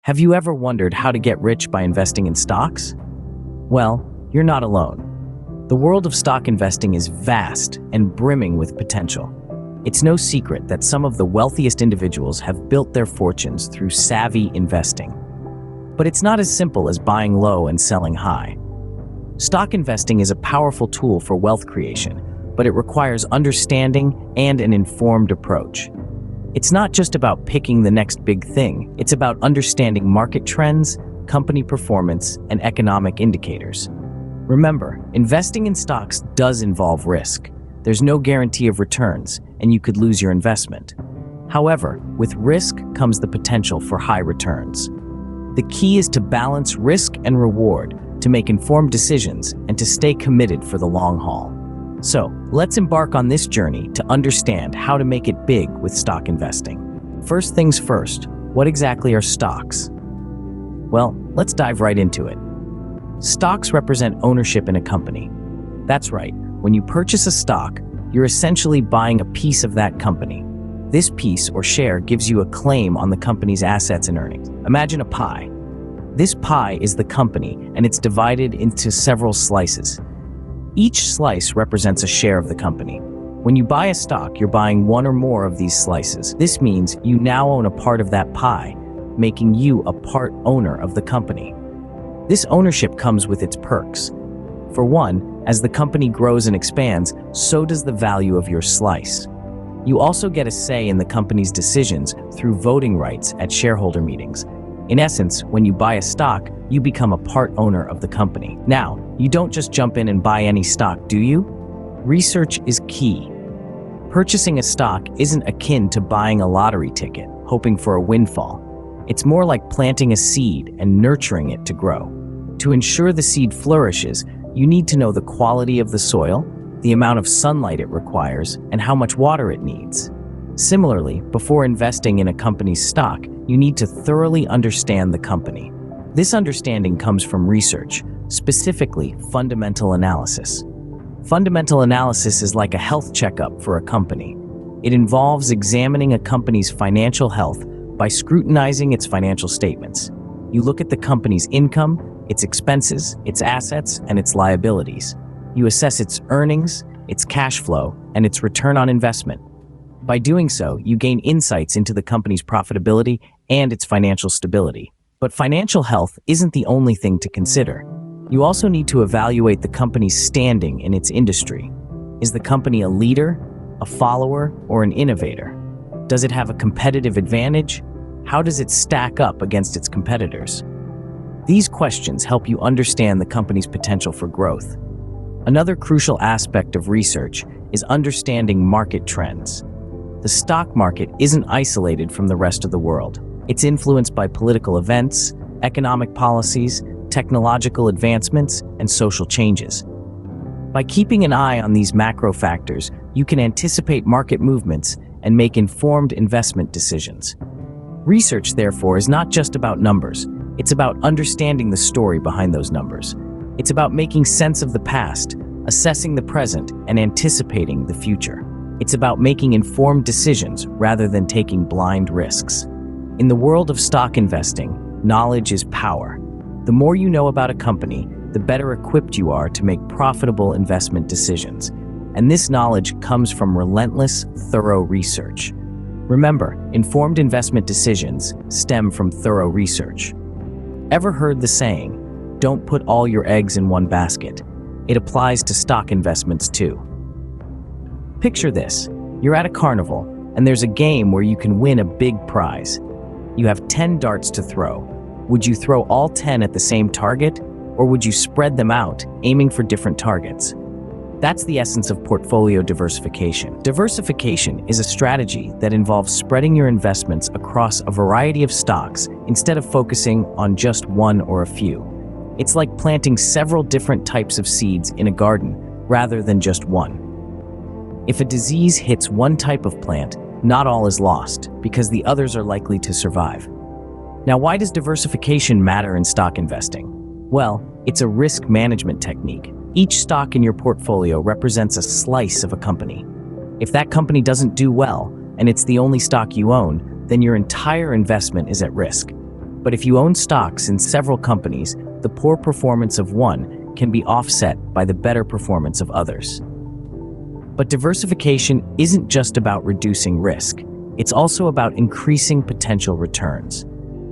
Have you ever wondered how to get rich by investing in stocks? Well, you're not alone. The world of stock investing is vast and brimming with potential. It's no secret that some of the wealthiest individuals have built their fortunes through savvy investing. But it's not as simple as buying low and selling high. Stock investing is a powerful tool for wealth creation, but it requires understanding and an informed approach. It's not just about picking the next big thing. It's about understanding market trends, company performance, and economic indicators. Remember, investing in stocks does involve risk. There's no guarantee of returns, and you could lose your investment. However, with risk comes the potential for high returns. The key is to balance risk and reward, to make informed decisions, and to stay committed for the long haul. So, let's embark on this journey to understand how to make it big with stock investing. First things first, what exactly are stocks? Well, let's dive right into it. Stocks represent ownership in a company. That's right, when you purchase a stock, you're essentially buying a piece of that company. This piece or share gives you a claim on the company's assets and earnings. Imagine a pie. This pie is the company, and it's divided into several slices. Each slice represents a share of the company. When you buy a stock, you're buying one or more of these slices. This means you now own a part of that pie, making you a part owner of the company. This ownership comes with its perks. For one, as the company grows and expands, so does the value of your slice. You also get a say in the company's decisions through voting rights at shareholder meetings. In essence, when you buy a stock, you become a part owner of the company. Now, you don't just jump in and buy any stock, do you? Research is key. Purchasing a stock isn't akin to buying a lottery ticket, hoping for a windfall. It's more like planting a seed and nurturing it to grow. To ensure the seed flourishes, you need to know the quality of the soil, the amount of sunlight it requires, and how much water it needs. Similarly, before investing in a company's stock, you need to thoroughly understand the company. This understanding comes from research, specifically fundamental analysis. Fundamental analysis is like a health checkup for a company. It involves examining a company's financial health by scrutinizing its financial statements. You look at the company's income, its expenses, its assets, and its liabilities. You assess its earnings, its cash flow, and its return on investment. By doing so, you gain insights into the company's profitability and its financial stability. But financial health isn't the only thing to consider. You also need to evaluate the company's standing in its industry. Is the company a leader, a follower, or an innovator? Does it have a competitive advantage? How does it stack up against its competitors? These questions help you understand the company's potential for growth. Another crucial aspect of research is understanding market trends. The stock market isn't isolated from the rest of the world. It's influenced by political events, economic policies, technological advancements, and social changes. By keeping an eye on these macro factors, you can anticipate market movements and make informed investment decisions. Research, therefore, is not just about numbers. It's about understanding the story behind those numbers. It's about making sense of the past, assessing the present, and anticipating the future. It's about making informed decisions rather than taking blind risks. In the world of stock investing, knowledge is power. The more you know about a company, the better equipped you are to make profitable investment decisions. And this knowledge comes from relentless, thorough research. Remember, informed investment decisions stem from thorough research. Ever heard the saying, "Don't put all your eggs in one basket"? It applies to stock investments too. Picture this. You're at a carnival, and there's a game where you can win a big prize. You have 10 darts to throw. Would you throw all 10 at the same target, or would you spread them out, aiming for different targets? That's the essence of portfolio diversification. Diversification is a strategy that involves spreading your investments across a variety of stocks instead of focusing on just one or a few. It's like planting several different types of seeds in a garden rather than just one. If a disease hits one type of plant, not all is lost, because the others are likely to survive. Now, why does diversification matter in stock investing? Well, it's a risk management technique. Each stock in your portfolio represents a slice of a company. If that company doesn't do well, and it's the only stock you own, then your entire investment is at risk. But if you own stocks in several companies, the poor performance of one can be offset by the better performance of others. But diversification isn't just about reducing risk. It's also about increasing potential returns.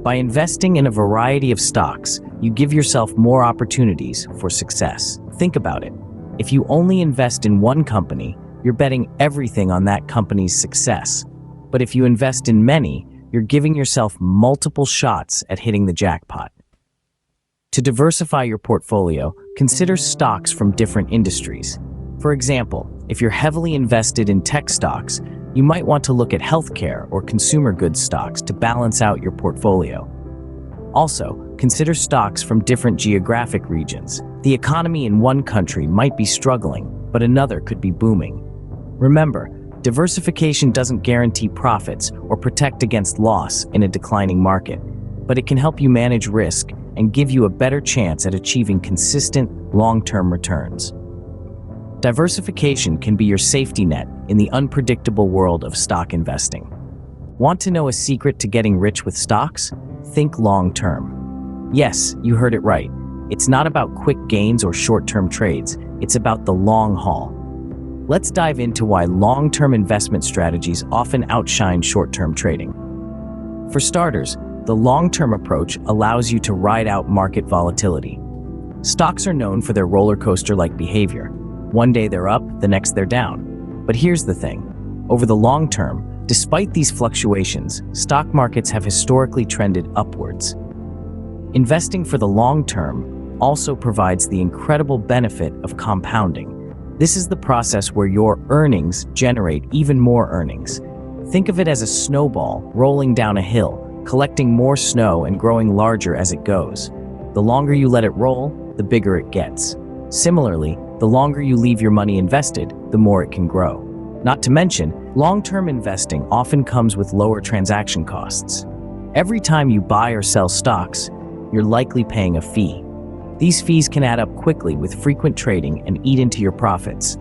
By investing in a variety of stocks, you give yourself more opportunities for success. Think about it. If you only invest in one company, you're betting everything on that company's success. But if you invest in many, you're giving yourself multiple shots at hitting the jackpot. To diversify your portfolio, consider stocks from different industries. For example, if you're heavily invested in tech stocks, you might want to look at healthcare or consumer goods stocks to balance out your portfolio. Also, consider stocks from different geographic regions. The economy in one country might be struggling, but another could be booming. Remember, diversification doesn't guarantee profits or protect against loss in a declining market, but it can help you manage risk and give you a better chance at achieving consistent, long-term returns. Diversification can be your safety net in the unpredictable world of stock investing. Want to know a secret to getting rich with stocks? Think long-term. Yes, you heard it right. It's not about quick gains or short-term trades. It's about the long haul. Let's dive into why long-term investment strategies often outshine short-term trading. For starters, the long-term approach allows you to ride out market volatility. Stocks are known for their roller coaster-like behavior. One day they're up, the next they're down. But here's the thing. Over the long term, despite these fluctuations, stock markets have historically trended upwards. Investing for the long term also provides the incredible benefit of compounding. This is the process where your earnings generate even more earnings. Think of it as a snowball rolling down a hill, collecting more snow and growing larger as it goes. The longer you let it roll, the bigger it gets. Similarly, the longer you leave your money invested, the more it can grow. Not to mention, long-term investing often comes with lower transaction costs. Every time you buy or sell stocks, you're likely paying a fee. These fees can add up quickly with frequent trading and eat into your profits.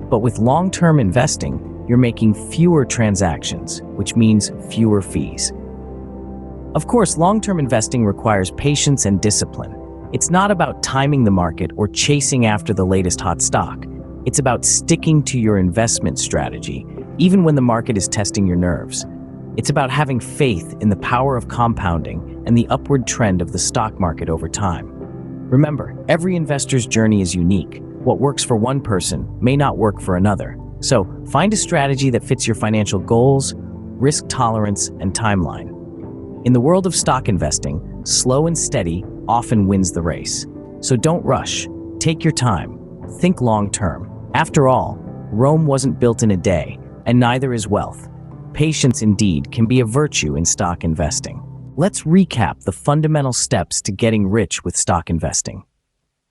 But with long-term investing, you're making fewer transactions, which means fewer fees. Of course, long-term investing requires patience and discipline. It's not about timing the market or chasing after the latest hot stock. It's about sticking to your investment strategy, even when the market is testing your nerves. It's about having faith in the power of compounding and the upward trend of the stock market over time. Remember, every investor's journey is unique. What works for one person may not work for another. So, find a strategy that fits your financial goals, risk tolerance, and timeline. In the world of stock investing, slow and steady often wins the race. So don't rush. Take your time. Think long term. After all, Rome wasn't built in a day, and neither is wealth. Patience indeed can be a virtue in stock investing. Let's recap the fundamental steps to getting rich with stock investing.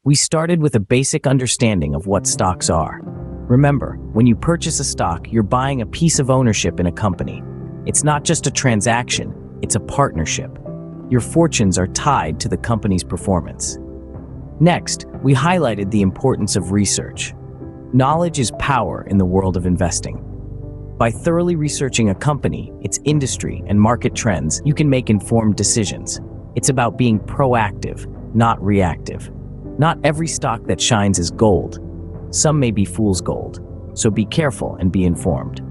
We started with a basic understanding of what stocks are. Remember, when you purchase a stock, you're buying a piece of ownership in a company. It's not just a transaction, it's a partnership. Your fortunes are tied to the company's performance. Next, we highlighted the importance of research. Knowledge is power in the world of investing. By thoroughly researching a company, its industry, and market trends, you can make informed decisions. It's about being proactive, not reactive. Not every stock that shines is gold. Some may be fool's gold, so be careful and be informed.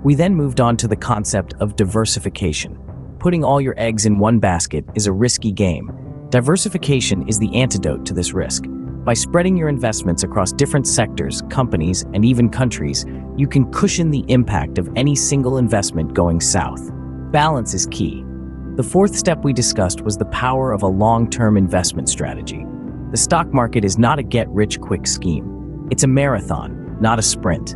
We then moved on to the concept of diversification. Putting all your eggs in one basket is a risky game. Diversification is the antidote to this risk. By spreading your investments across different sectors, companies, and even countries, you can cushion the impact of any single investment going south. Balance is key. The fourth step we discussed was the power of a long-term investment strategy. The stock market is not a get-rich-quick scheme. It's a marathon, not a sprint.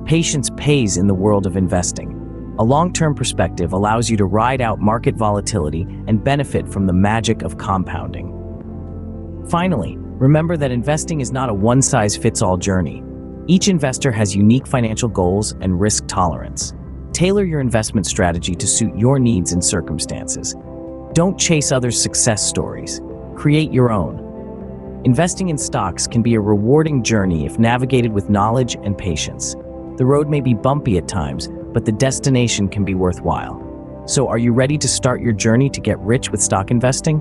Patience pays in the world of investing. A long-term perspective allows you to ride out market volatility and benefit from the magic of compounding. Finally, remember that investing is not a one-size-fits-all journey. Each investor has unique financial goals and risk tolerance. Tailor your investment strategy to suit your needs and circumstances. Don't chase others' success stories. Create your own. Investing in stocks can be a rewarding journey if navigated with knowledge and patience. The road may be bumpy at times, but the destination can be worthwhile. So are you ready to start your journey to get rich with stock investing?